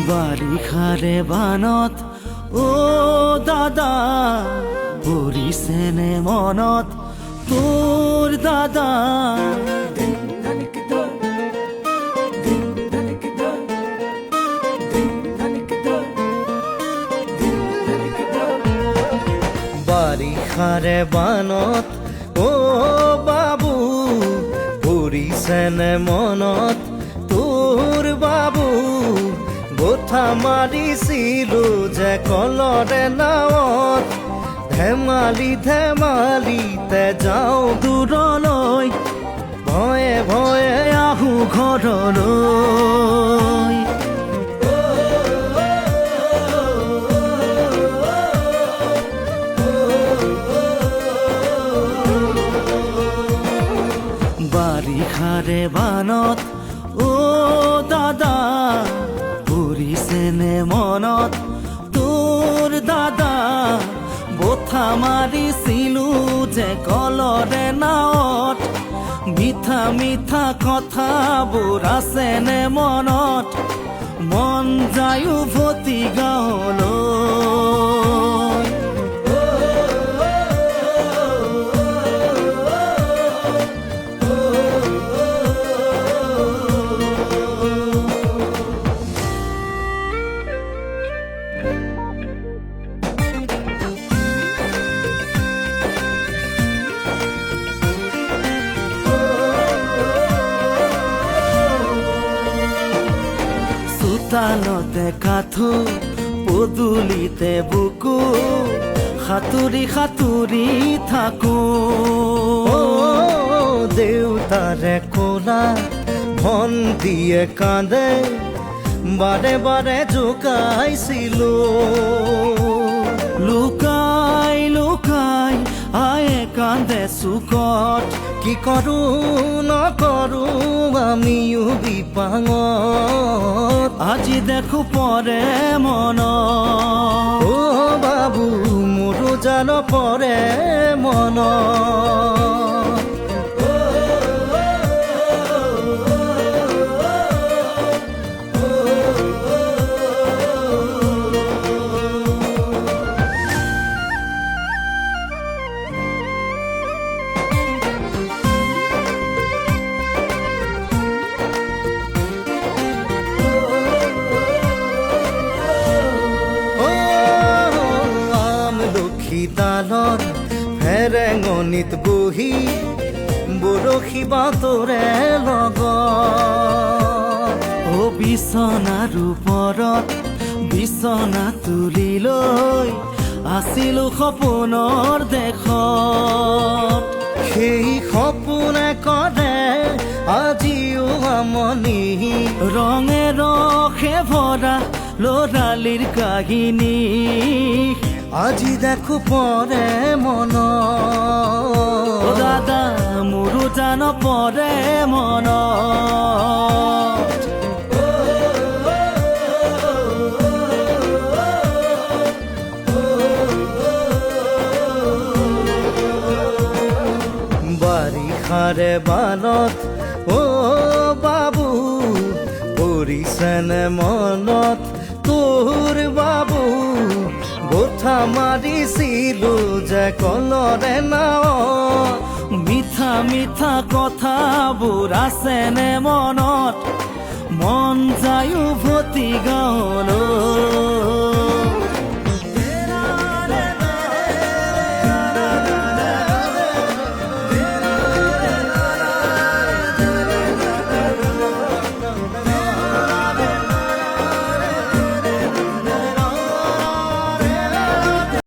বাৰিষাৰে বানত দাদা পৰিছেনে মনত তোৰ দাদা বাৰিষাৰে বানত বাবু পৰিছেনে মনত তোৰ বাবু গোঠা মাৰিছিলো যে কলৰে নাৱত ধেমালি ধেমালিতে যাওঁ দূৰলৈ ভয়ে ভয়ে আহোঁ ঘৰলৈ বাৰিষাৰে বানত দাদা পৰিছেনে মনত তোৰ দাদা বঠা মাৰিছিলো যে কলৰে নাৱত মিঠা মিঠা কথাবোৰ আছেনে মনত মন যায় উভতি গাঁৱলৈ চোতালতে কাঠো পদূলিতে বুকু সাঁতুৰি সাঁতুৰি থাকো দেউতাৰে কোলা ভণ্টিয়ে কান্দে বাৰে বাৰে জোকাইছিলো লুকাই লুকাই আয়ে কান্দে চুকত কি কৰো নকৰো আমিও বিপাঙত আজি দেখো পৰে মন বাবু মোৰো জান পৰে মন শীতালত ফেৰেঙনিত বহি বৰশী বাতৰে লগত বিচনাৰ ওপৰত বিচনা তুলি লৈ আছিলো সপোনৰ দেশত সেই সপোনে কৰে আজিও আমনি ৰঙে ৰসে ভৰা ল'ৰালিৰ কাহিনী আজি দেখো পৰে মন দাদা মোৰো জান পৰে মন বাৰিষাৰে বানত বাবু পৰিছেনে মনত তোৰ বাবু গোঠা মাৰিছিলো যে কলৰে নাৱত মিঠা মিঠা কথাবোৰ আছেনে মনত মন যায় উভতি গাঁৱলৈ